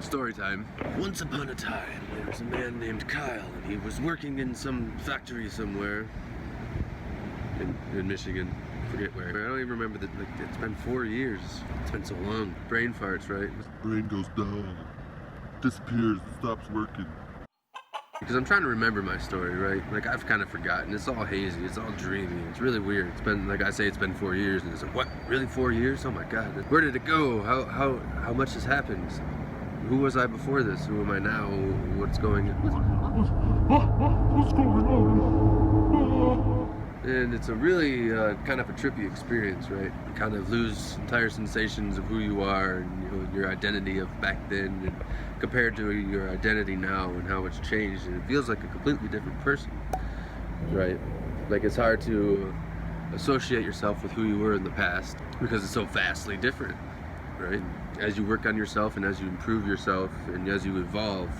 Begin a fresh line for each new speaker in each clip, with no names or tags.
Story time. Once upon a time, there was a man named Kyle, and he was working in some factory somewhere in Michigan. Forget where. I don't even remember that. Like, it's been 4 years. It's been so long. Brain farts, right?
Brain goes down, disappears, stops working.
Because I'm trying to remember my story, right? Like, I've kind of forgotten. It's all hazy. It's all dreamy. It's really weird. It's been, like I say, it's been 4 years, and it's like, what? Really 4 years? Oh my God. Where did it go? How much has happened? Who was I before this? Who am I now? What's going on?
What's going on?
And it's a really kind of a trippy experience, right? You kind of lose entire sensations of who you are and, you know, your identity of back then and compared to your identity now and how it's changed. And it feels like a completely different person, right? Like, it's hard to associate yourself with who you were in the past because it's so vastly different, right? As you work on yourself and as you improve yourself and as you evolve,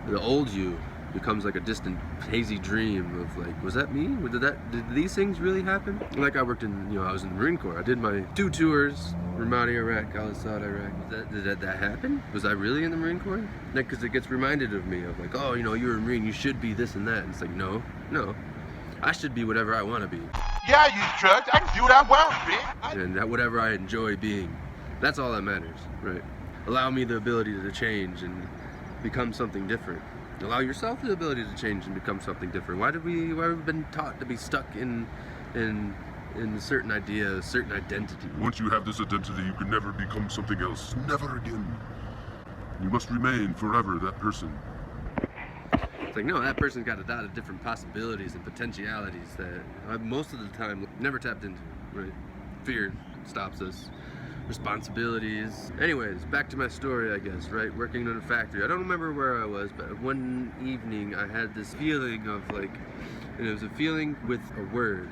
the old you becomes like a distant, hazy dream of like, was that me? Did these things really happen? Like, I worked in, I was in the Marine Corps. I did my 2 tours, Ramadi, Iraq, Al-Assad, Iraq. Did that happen? Was I really in the Marine Corps? Like, because it gets reminded of me of like, oh, you're a Marine, you should be this and that. And it's like, no. I should be whatever I want to be.
Yeah, you drugs. I can do what I want, bitch.
And that whatever I enjoy being. That's all that matters, right? Allow me the ability to change and become something different. Allow yourself the ability to change and become something different. Why have we been taught to be stuck in certain ideas, certain identity?
Once you have this identity, you can never become something else. Never again. You must remain forever that person.
It's like, no, that person's got a lot of different possibilities and potentialities that I most of the time never tapped into, right? Fear stops us. Responsibilities. Anyways, back to my story, I guess, right? Working in a factory. I don't remember where I was, but one evening I had this feeling of like, and it was a feeling with a word,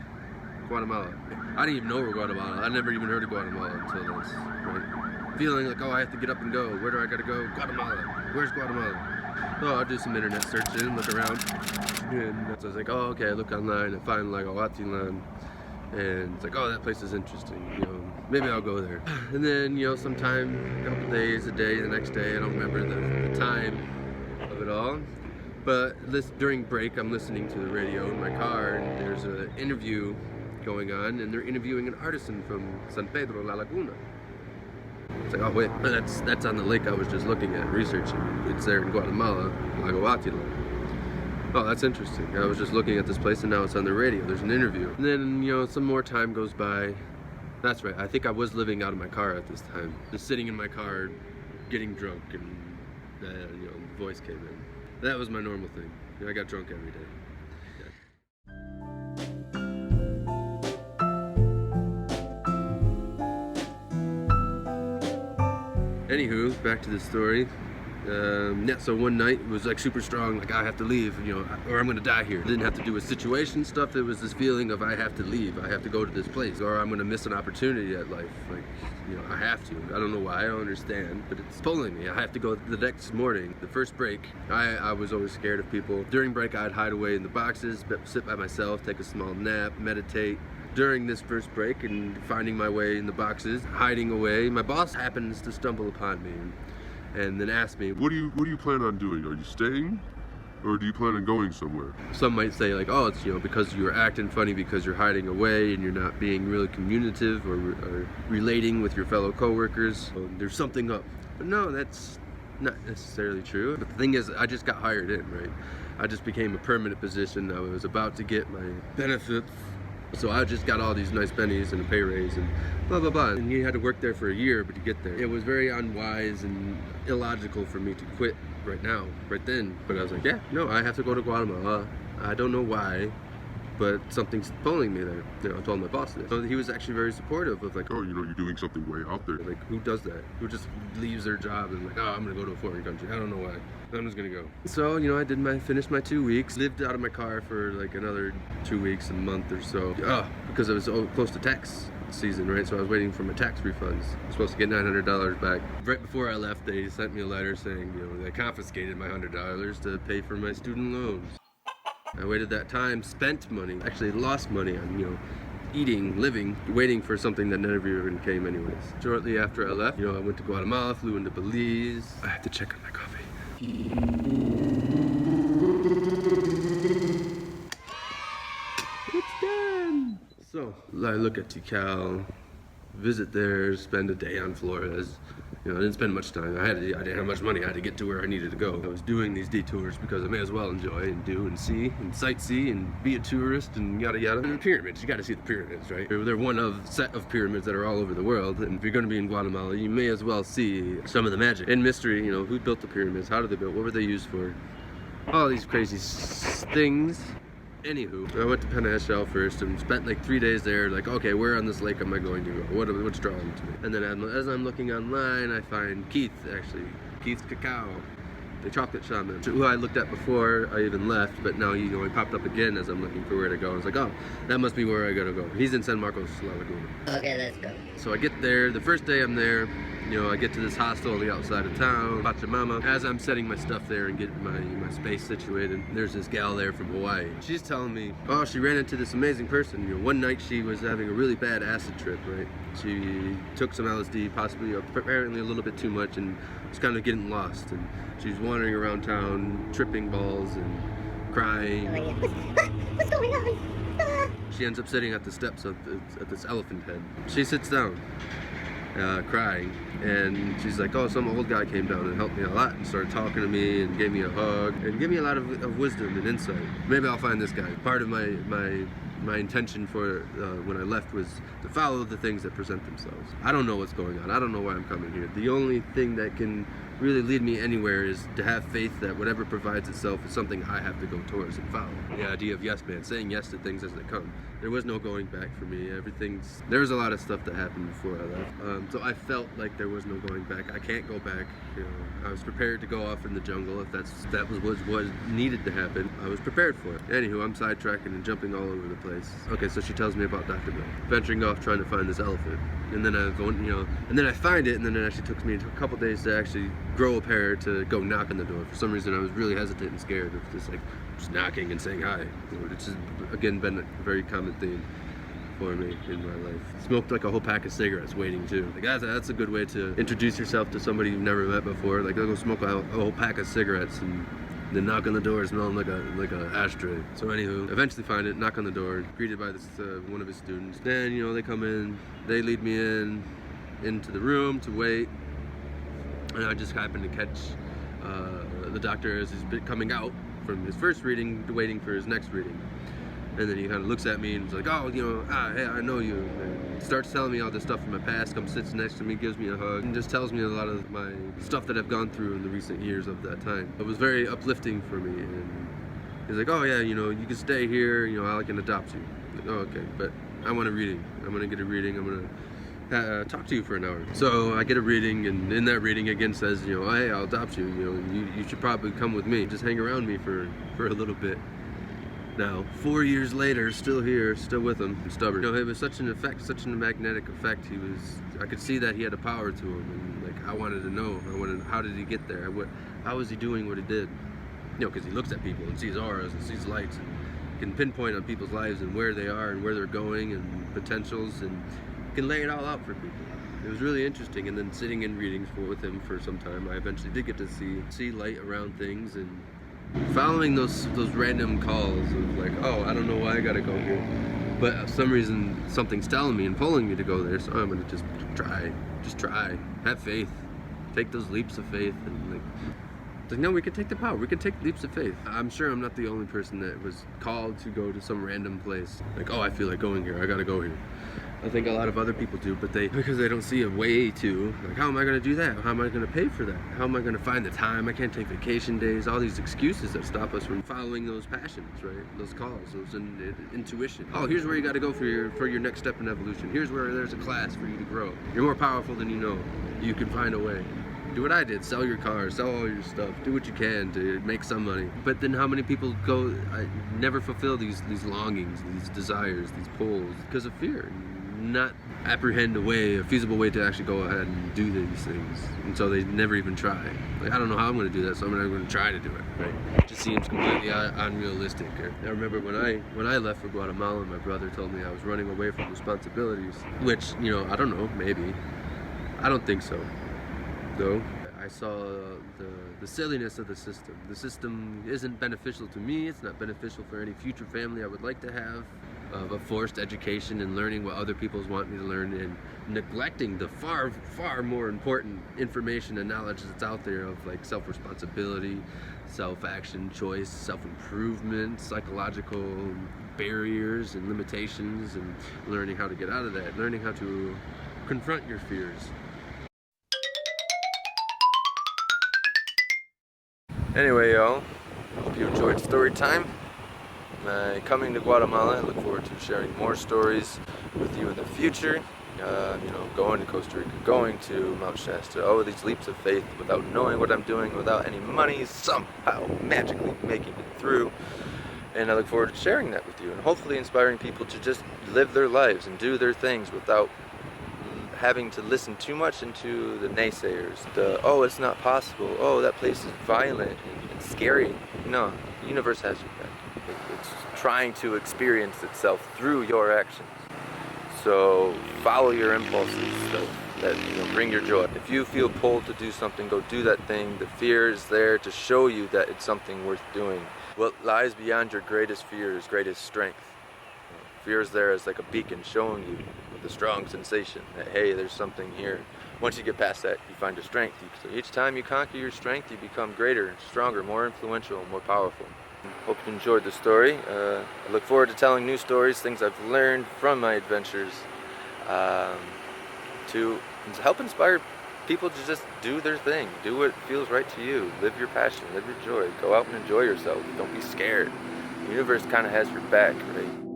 Guatemala. I didn't even know where Guatemala. I never even heard of Guatemala until this, right? Feeling like, oh, I have to get up and go. Where do I gotta go? Guatemala. Where's Guatemala? Oh, I'll do some internet searching, look around. And so I was like, oh, okay, I look online and find like Guatemala. And it's like, oh, that place is interesting, maybe I'll go there. And then, sometime, a couple days, a day, the next day, I don't remember the time of it all. But during break, I'm listening to the radio in my car, and there's an interview going on, and they're interviewing an artisan from San Pedro La Laguna. It's like, oh wait, that's on the lake I was just looking at, researching. It's there in Guatemala, Lago Atila. Oh, that's interesting. I was just looking at this place and now it's on the radio. There's an interview. And then, some more time goes by. That's right. I think I was living out of my car at this time. Just sitting in my car, getting drunk, and, the voice came in. That was my normal thing. I got drunk every day. Yeah. Anywho, back to the story. So one night it was like super strong, like I have to leave, or I'm gonna die here. It didn't have to do with situation stuff. It was this feeling of I have to leave, I have to go to this place, or I'm gonna miss an opportunity at life. Like, I have to. I don't know why, I don't understand, but it's pulling me. I have to go the next morning. The first break, I was always scared of people. During break, I'd hide away in the boxes, sit by myself, take a small nap, meditate. During this first break and finding my way in the boxes, hiding away, my boss happens to stumble upon me. And then asked me,
what do you plan on doing? Are you staying, or do you plan on going somewhere?
Some might say like, oh, it's because you're acting funny because you're hiding away and you're not being really communicative or relating with your fellow coworkers. So there's something up. But no, that's not necessarily true. But the thing is, I just got hired in, right? I just became a permanent position. I was about to get my benefits. So I just got all these nice bennies and a pay raise and blah, blah, blah. And you had to work there for a year, but to get there. It was very unwise and illogical for me to quit right then. But I was like, yeah, no, I have to go to Guatemala. I don't know why, but something's pulling me there. I told my boss this. So he was actually very supportive of like,
oh, you're doing something way out there.
Like, who does that? Who just leaves their job and like, oh, I'm gonna go to a foreign country. I don't know why. I'm just gonna go. So, I finished my 2 weeks, lived out of my car for like another 2 weeks, a month or so. Because I was close to tax season, right? So I was waiting for my tax refunds. I was supposed to get $900 back. Right before I left, they sent me a letter saying, they confiscated my $100 to pay for my student loans. I waited that time, spent money, actually lost money on, eating, living, waiting for something that never even came anyways. Shortly after I left, I went to Guatemala, flew into Belize. I had to check on my coffee. It's done! So, I look at Tikal, visit there, spend a day on Flores. I didn't spend much time. I didn't have much money. I had to get to where I needed to go. I was doing these detours because I may as well enjoy and do and see and sightsee and be a tourist and yada yada. And the pyramids, you got to see the pyramids, right? They're one of set of pyramids that are all over the world. And if you're going to be in Guatemala, you may as well see some of the magic and mystery. Who built the pyramids? How did they build? What were they used for? All these crazy things. Anywho, I went to Penashel first and spent like 3 days there. Like, okay, where on this lake am I going to go? What's drawing to me? And then as I'm looking online, I find Keith Cacao, the chocolate shaman, who I looked at before I even left, but now he popped up again as I'm looking for where to go. I was like, oh, that must be where I gotta go. He's in San Marcos, La Laguna.
Okay, let's go.
So I get there. The first day I'm there, I get to this hostel on the outside of town, Pachamama. As I'm setting my stuff there and getting my space situated, there's this gal there from Hawaii. She's telling me, oh, she ran into this amazing person. One night she was having a really bad acid trip, right? She took some LSD, possibly, apparently a little bit too much, and was kind of getting lost. And she's wandering around town, tripping balls and crying.
What's going on?
She ends up sitting at the steps of this elephant head. She sits down, crying, and she's like, oh, some old guy came down and helped me a lot and started talking to me and gave me a hug and gave me a lot of wisdom and insight. Maybe I'll find this guy. Part of my intention for when I left was to follow the things that present themselves. I don't know what's going on. I don't know why I'm coming here. The only thing that can really lead me anywhere is to have faith that whatever provides itself is something I have to go towards and follow. The idea of yes man, saying yes to things as they come. There was no going back for me. There was a lot of stuff that happened before I left. So I felt like there was no going back. I can't go back. I was prepared to go off in the jungle if that was what needed to happen. I was prepared for it. Anywho, I'm sidetracking and jumping all over the place. Okay, so she tells me about Dr. Bill. Venturing off trying to find this elephant. And then I find it, and then it actually took me a couple days to actually grow a pair to go knock on the door. For some reason, I was really hesitant and scared of just knocking and saying hi. Which has, again, been a very common theme for me in my life. Smoked like a whole pack of cigarettes waiting too. That's a good way to introduce yourself to somebody you've never met before. I'll go smoke a whole pack of cigarettes and then knock on the door smelling like a ashtray. So anywho, eventually find it, knock on the door, greeted by this one of his students. Then they come in, they lead me into the room to wait, and I just happened to catch the doctor as he's coming out from his first reading, waiting for his next reading. And then he kind of looks at me and is like, oh, hey, I know you. And starts telling me all this stuff from my past, comes sits next to me, gives me a hug, and just tells me a lot of my stuff that I've gone through in the recent years of that time. It was very uplifting for me. And he's like, oh yeah, you can stay here, I can adopt you. I'm like, oh, okay, but I want a reading. I'm gonna get a reading. I'm gonna talk to you for an hour. So I get a reading, and in that reading again says, hey, I'll adopt you. You should probably come with me. Just hang around me for a little bit. Now, 4 years later, still here, still with him, stubborn. It was such an effect, such a magnetic effect. I could see that he had a power to him, and I wanted to know. How did he get there? How was he doing what he did? Because he looks at people and sees auras and sees lights and can pinpoint on people's lives and where they are and where they're going and potentials, and can lay it all out for people. It was really interesting. And then sitting in readings with him for some time, I eventually did get to see light around things, and following those random calls of like, oh, I don't know why I gotta go here, but for some reason something's telling me and pulling me to go there, so I'm gonna just try, have faith, take those leaps of faith, and no, we can take the power, we can take leaps of faith. I'm sure I'm not the only person that was called to go to some random place, oh, I feel like going here, I gotta go here. I think a lot of other people do, but because they don't see a way to, how am I gonna do that? How am I gonna pay for that? How am I gonna find the time? I can't take vacation days, all these excuses that stop us from following those passions, right? Those calls, those intuition. Oh, here's where you gotta go for your next step in evolution. Here's where there's a class for you to grow. You're more powerful than you know. You can find a way. Do what I did, sell your car, sell all your stuff, do what you can to make some money. But then how many people never fulfill these longings, these desires, these pulls, because of fear, not apprehend a feasible way to actually go ahead and do these things, and so they never even try. Like, I don't know how I'm going to do that, so I'm not going to try to do it. Right? It just seems completely unrealistic. I remember when I left for Guatemala, my brother told me I was running away from responsibilities, which, you know, I don't know, maybe. I don't think so, though. I saw the silliness of the system. The system isn't beneficial to me. It's not beneficial for any future family I would like to have. Of a forced education and learning what other people want me to learn, and neglecting the far, far more important information and knowledge that's out there of like self-responsibility, self-action, choice, self-improvement, psychological barriers and limitations, and learning how to get out of that, learning how to confront your fears. Anyway, y'all, hope you enjoyed story time. Coming to Guatemala, I look forward to sharing more stories with you in the future. You know, going to Costa Rica, going to Mount Shasta, oh, these leaps of faith without knowing what I'm doing, without any money, somehow magically making it through. And I look forward to sharing that with you, and hopefully inspiring people to just live their lives and do their things without having to listen too much into the naysayers, oh, it's not possible, oh, that place is violent and scary. No, the universe has your back. It's trying to experience itself through your actions. So follow your impulses that bring your joy. If you feel pulled to do something, go do that thing. The fear is there to show you that it's something worth doing. What lies beyond your greatest fear is greatest strength. Fear is there as like a beacon showing you with a strong sensation that, hey, there's something here. Once you get past that, you find your strength. So each time you conquer your strength, you become greater, stronger, more influential, more powerful. Hope you enjoyed the story. I look forward to telling new stories, things I've learned from my adventures, to help inspire people to just do their thing, do what feels right to you, live your passion, live your joy, go out and enjoy yourself, don't be scared. The universe kind of has your back, right?